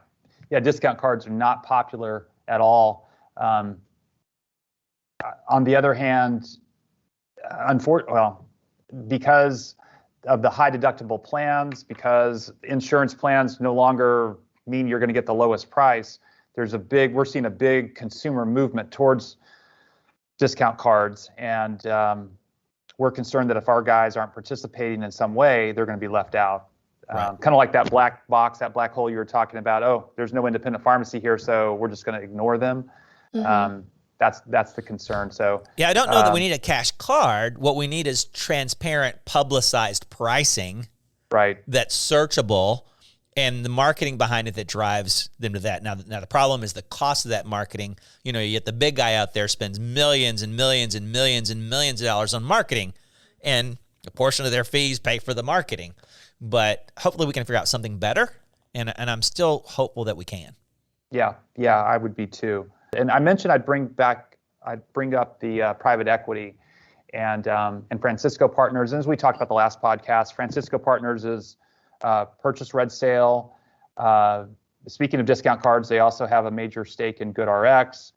Discount cards are not popular at all. On the other hand, because of the high deductible plans, because insurance plans no longer mean you're going to get the lowest price, we're seeing a big consumer movement towards discount cards, and we're concerned that if our guys aren't participating in some way, they're going to be left out. Right. Kind of like that black box, that black hole you were talking about. Oh, there's no independent pharmacy here, so we're just going to ignore them. Mm-hmm. That's the concern. So yeah, I don't know that we need a cash card. What we need is transparent, publicized pricing, right? That's searchable, and the marketing behind it that drives them to that. Now the problem is the cost of that marketing. You get the big guy out there spends millions and millions and millions and millions of dollars on marketing, and a portion of their fees pay for the marketing. But hopefully we can figure out something better, and I'm still hopeful that we can. Yeah, I would be too. And I mentioned I'd bring up the private equity and Francisco Partners. And as we talked about the last podcast, Francisco Partners is purchased RedSail. Speaking of discount cards, they also have a major stake in GoodRx.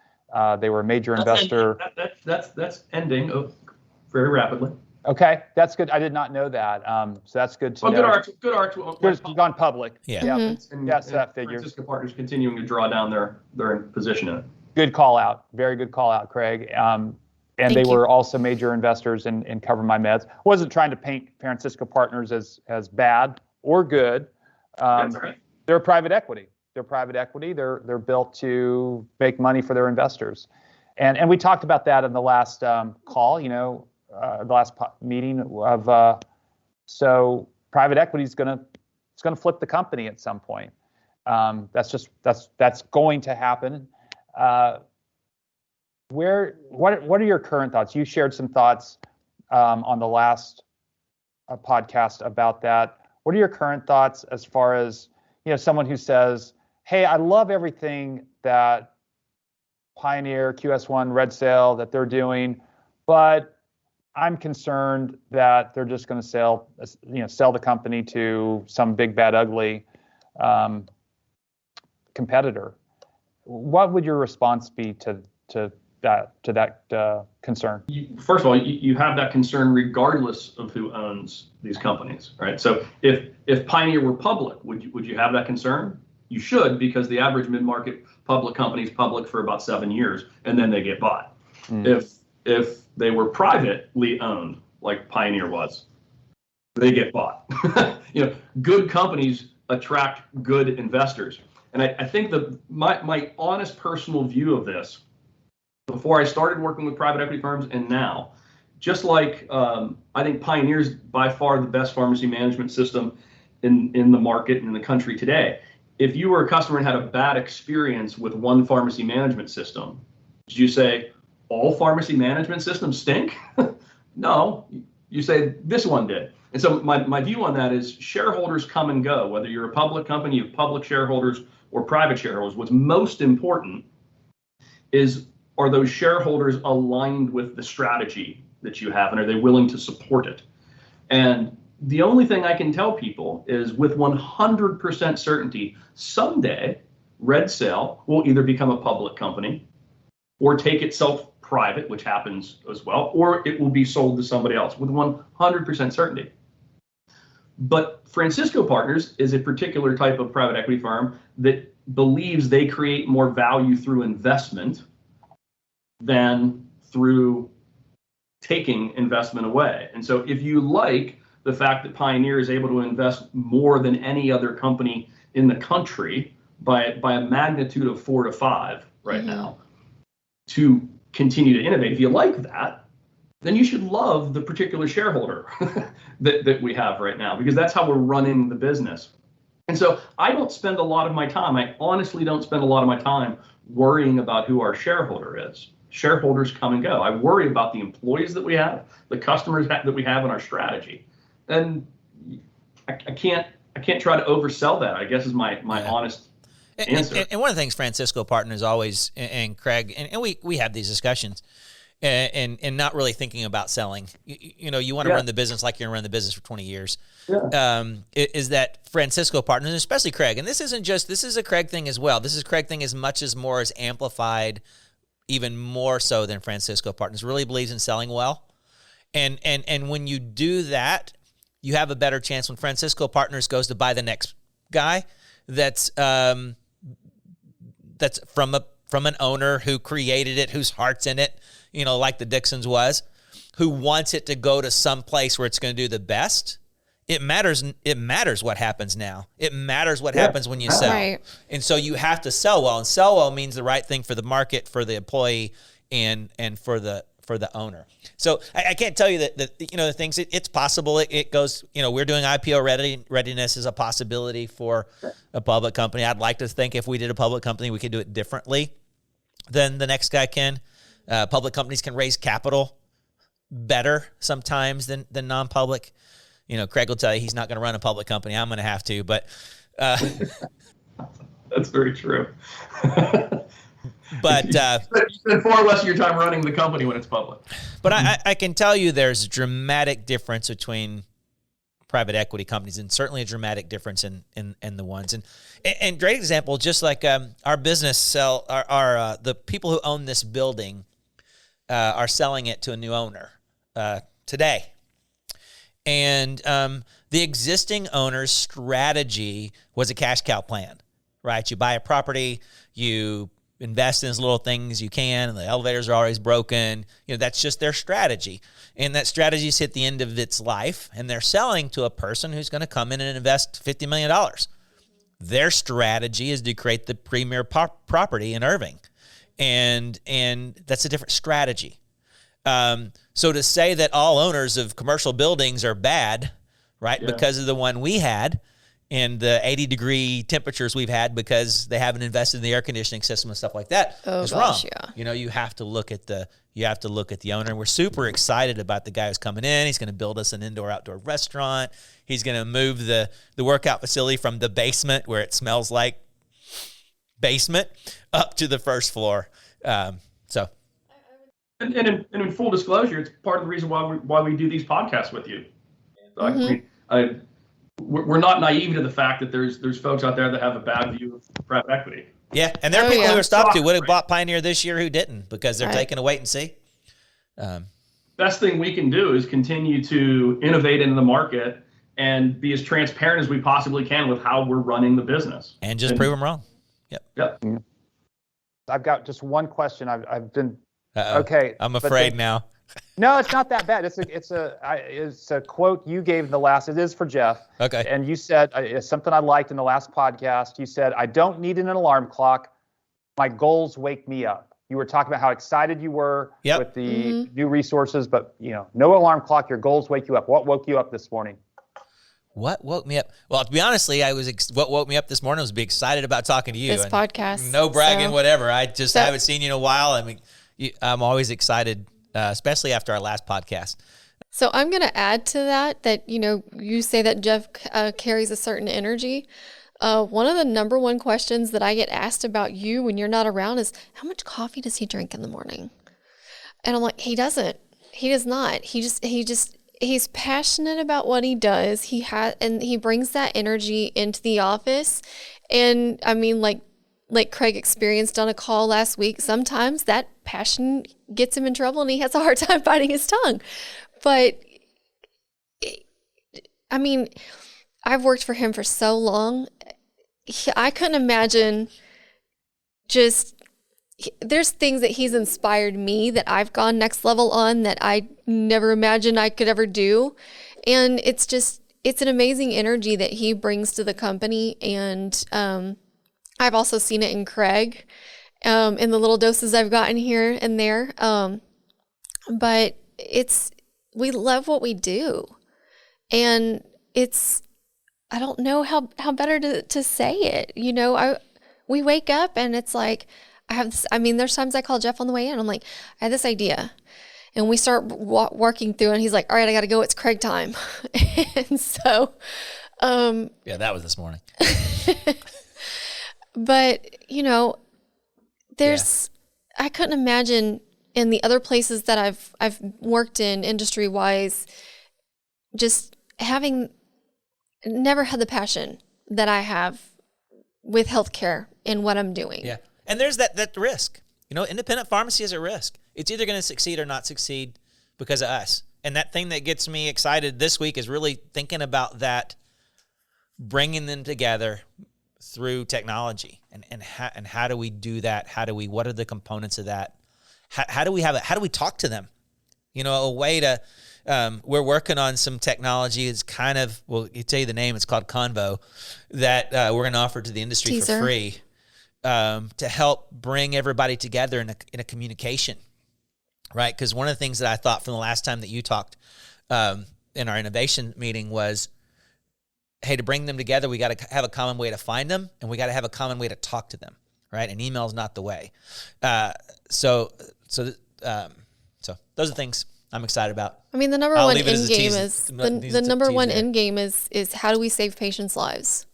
They were a major investor. That's ending very rapidly. Okay, that's good. I did not know that. So that's good to know. GoodRx gone public. Yeah. Mm-hmm. And that figure. Francisco Partners continuing to draw down their position in it. Good call out. Very good call out, Kraig. And they were also major investors in Cover My Meds. Wasn't trying to paint Francisco Partners as bad or good. That's right. They're private equity. They're built to make money for their investors. And we talked about that in the last call, the last meeting of so private equity is going to flip the company at some point. That's going to happen. What are your current thoughts? You shared some thoughts on the last podcast about that. What are your current thoughts as far as someone who says, "Hey, I love everything that Pioneer, QS1, RedSail that they're doing, but I'm concerned that they're just going to sell the company to some big bad ugly competitor." What would your response be to that concern? First of all, you have that concern regardless of who owns these companies, right? So if Pioneer were public, would you have that concern? You should, because the average mid-market public company is public for about 7 years, and then they get bought. If they were privately owned, like Pioneer was, they get bought. Good companies attract good investors. And I think my honest personal view of this, before I started working with private equity firms and now, just like I think Pioneer's by far the best pharmacy management system in the market and in the country today. If you were a customer and had a bad experience with one pharmacy management system, did you say, all pharmacy management systems stink? No, you say this one did. And so my view on that is shareholders come and go, whether you're a public company, you have public shareholders or private shareholders. What's most important are those shareholders aligned with the strategy that you have, and are they willing to support it? And the only thing I can tell people is with 100% certainty, someday RedSail will either become a public company or take itself private, which happens as well, or it will be sold to somebody else with 100% certainty. But Francisco Partners is a particular type of private equity firm that believes they create more value through investment than through taking investment away. And so if you like the fact that Pioneer is able to invest more than any other company in the country by a magnitude of 4 to 5 right now to continue to innovate, if you like that, then you should love the particular shareholder that we have right now, because that's how we're running the business. And so I don't spend a lot of my time, I honestly don't spend a lot of my time worrying about who our shareholder is. Shareholders come and go. I worry about the employees that we have, the customers that we have in our strategy. And I can't try to oversell that, I guess, is my honest answer. And one of the things Francisco Partners always, and Kraig, and we have these discussions, and not really thinking about selling. You want to run the business like you're going to run the business for 20 years. Yeah. Is that Francisco Partners, especially Kraig, and this is a Kraig thing as well. This is Kraig thing as much as more is amplified, even more so than Francisco Partners. Really believes in selling well. And when you do that, you have a better chance when Francisco Partners goes to buy the next guy that's from an owner who created it, whose heart's in it, like the Dixons was, who wants it to go to some place where it's going to do the best. It matters what happens now. It matters what happens when you sell. Right. And so you have to sell well, and sell well means the right thing for the market, for the employee, and for the owner. So I can't tell you that the things, it's possible it goes, we're doing IPO readiness as a possibility for a public company. I'd like to think if we did a public company, we could do it differently than the next guy can. Public companies can raise capital better sometimes than non-public. Kraig will tell you he's not going to run a public company. I'm going to have to, but that's very true. But you spend far less of your time running the company when it's public. But I can tell you there's a dramatic difference between private equity companies, and certainly a dramatic difference in the ones. And great example, just like our business the people who own this building are selling it to a new owner today. And the existing owner's strategy was a cash cow plan, right? You buy a property, you invest in as little things you can, and the elevators are always broken. That's just their strategy. And that strategy's hit the end of its life, and they're selling to a person who's going to come in and invest $50 million. Their strategy is to create the premier property in Irving. And that's a different strategy. So to say that all owners of commercial buildings are bad, right, because of the one we had, and the 80-degree temperatures we've had because they haven't invested in the air conditioning system and stuff like that, is wrong. Yeah. You have to look at the owner. And we're super excited about the guy who's coming in. He's going to build us an indoor-outdoor restaurant. He's going to move the workout facility from the basement, where it smells like basement, up to the first floor. And in full disclosure, it's part of the reason why we do these podcasts with you. We're not naive to the fact that there's folks out there that have a bad view of private equity. Yeah, and there are people who are stopped who would have bought Pioneer this year who didn't, because they're taking a wait and see. Best thing we can do is continue to innovate into the market and be as transparent as we possibly can with how we're running the business. And just prove them wrong. Yep. I've got just one question. I've been okay. I'm afraid now. No, it's not that bad. It's a quote you gave in the last. It is for Jeff. Okay. And you said it's something I liked in the last podcast. You said, "I don't need an alarm clock. My goals wake me up." You were talking about how excited you were with the new resources, but no alarm clock. Your goals wake you up. What woke you up this morning? What woke me up? Well, to be honestly, what woke me up this morning was to be excited about talking to you. This podcast. No bragging, whatever. I just haven't seen you in a while. I mean, I'm always excited, especially after our last podcast. So I'm going to add to that, you say that Jeff carries a certain energy. One of the number one questions that I get asked about you when you're not around is, how much coffee does he drink in the morning? And I'm like, he doesn't. He does not. He's passionate about what he does. And he brings that energy into the office. And I mean, like Kraig experienced on a call last week, sometimes that passion gets him in trouble and he has a hard time biting his tongue. But I mean, I've worked for him for so long. I couldn't imagine there's things that he's inspired me that I've gone next level on that I never imagined I could ever do. And it's an amazing energy that he brings to the company. And I've also seen it in Kraig, in the little doses I've gotten here and there. But we love what we do. And I don't know how better to say it. We wake up and it's like, there's times I call Jeff on the way in. I'm like, I had this idea. And we start working through it, and he's like, all right, I got to go. It's Kraig time. And so. Yeah, that was this morning. But, I couldn't imagine in the other places that I've worked in industry-wise, just never had the passion that I have with healthcare in what I'm doing. Yeah. And there's that risk. Independent pharmacy is a risk. It's either going to succeed or not succeed because of us. And that thing that gets me excited this week is really thinking about that, bringing them together through technology. And how do we do that? What are the components of that? How do we talk to them? A way to, we're working on some technology. It's kind of, well, you tell you the name, it's called Convo, that we're going to offer to the industry Teaser. for free. To help bring everybody together in a communication, right? Because one of the things that I thought from the last time that you talked in our innovation meeting was, hey, to bring them together, we got to have a common way to find them, and we got to have a common way to talk to them, right? And email is not the way. So those are things I'm excited about. I mean, the number I'll one leave it as end a game tease. the number one end game is how do we save patients' lives?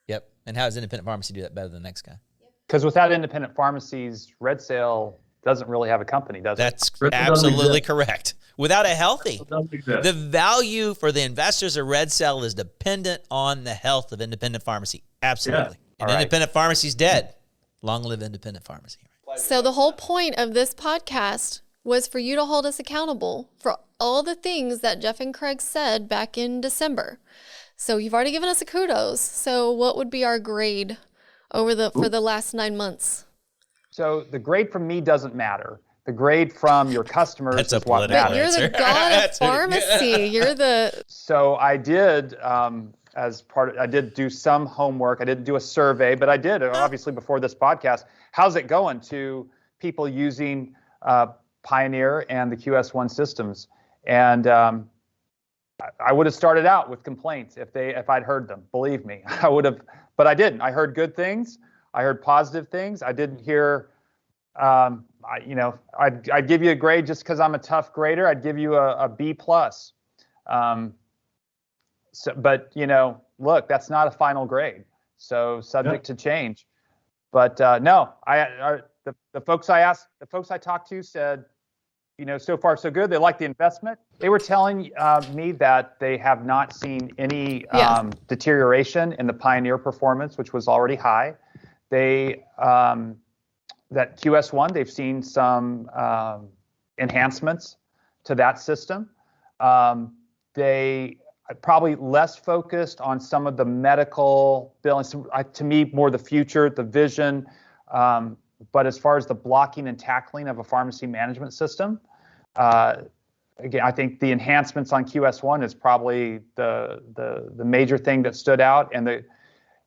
Yep. And how does independent pharmacy do that better than the next guy? Because without independent pharmacies, RedSail doesn't really have a company, does it? That's absolutely correct. Without a healthy, the value for the investors of RedSail is dependent on the health of independent pharmacy. Absolutely. Yeah. And independent pharmacy's dead. Long live independent pharmacy. So the whole point of this podcast was for you to hold us accountable for all the things that Jeff and Kraig said back in December. So you've already given us a kudos. So what would be our grade for the last 9 months? So the grade from me doesn't matter. The grade from your customers is what matters. But you're the god of pharmacy. You're the. So I did, I did do some homework. I didn't do a survey, but I did, obviously, before this podcast. How's it going to people using Pioneer and the QS1 systems? And I would have started out with complaints if I'd heard them. Believe me, I would have, but I didn't. I heard good things. I heard positive things. I didn't hear. I'd give you a grade just because I'm a tough grader. I'd give you a B+. But look, that's not a final grade. So subject to change. But no, the folks I talked to said, so far so good. They like the investment. They were telling me that they have not seen any deterioration in the Pioneer performance, which was already high. They that QS1, they've seen some enhancements to that system. They probably less focused on some of the medical billing. To me, more the future, the vision. But as far as the blocking and tackling of a pharmacy management system, again, I think the enhancements on QS1 is probably the major thing that stood out. And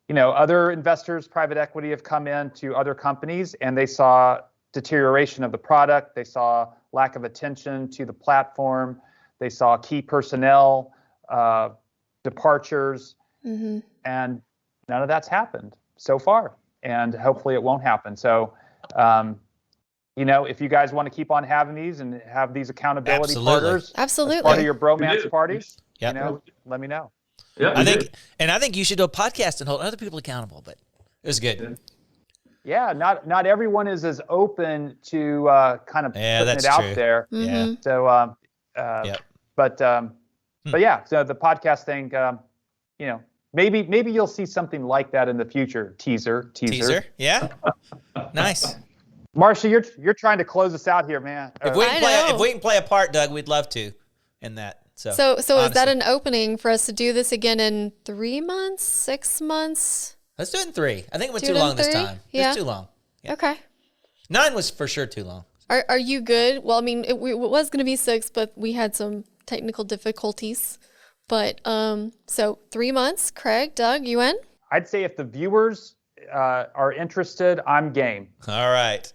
other investors, private equity, have come in to other companies and they saw deterioration of the product. They saw lack of attention to the platform. They saw key personnel departures, and none of that's happened so far. And hopefully it won't happen. So if you guys want to keep on having these and have these accountability Absolutely. partners, Absolutely. part of your We bromance do. parties, Yep. let me know. Yeah, I we think, do. and I think you should do a podcast and hold other people accountable. But it was good. Yeah, not everyone is as open to kind of Yeah, putting that's it out true. there. Yeah. So, Yep. but yeah, so the podcast thing, maybe you'll see something like that in the future. Teaser. Yeah. Nice. Marsha, you're trying to close us out here, man. If we I can play, know. if we can play a part, Doug, we'd love to. In that. So So is that honestly. an opening for us to do this again in 3 months, 6 months? Let's do it in 3. I think it went Do too it in long this 3? time. Yeah. It's too long. Yeah. Okay. 9 was for sure too long. Are you good? Well, I mean, it was going to be 6, but we had some technical difficulties. But so 3 months. Kraig, Doug, you in? I'd say if the viewers are interested, I'm game. All right.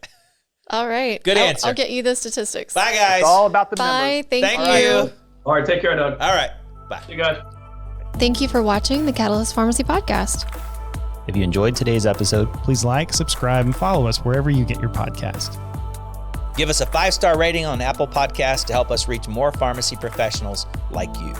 All right. Good answer. I'll get you the statistics. Bye, guys. It's all about the Bye. members. Thank Thank you. All right, take care, Doug. All right. Bye. See you guys. Thank you for watching the Catalyst Pharmacy Podcast. If you enjoyed today's episode, Please like, subscribe, and follow us wherever you get your podcast. Give us a 5-star rating on Apple Podcasts to help us reach more pharmacy professionals like you.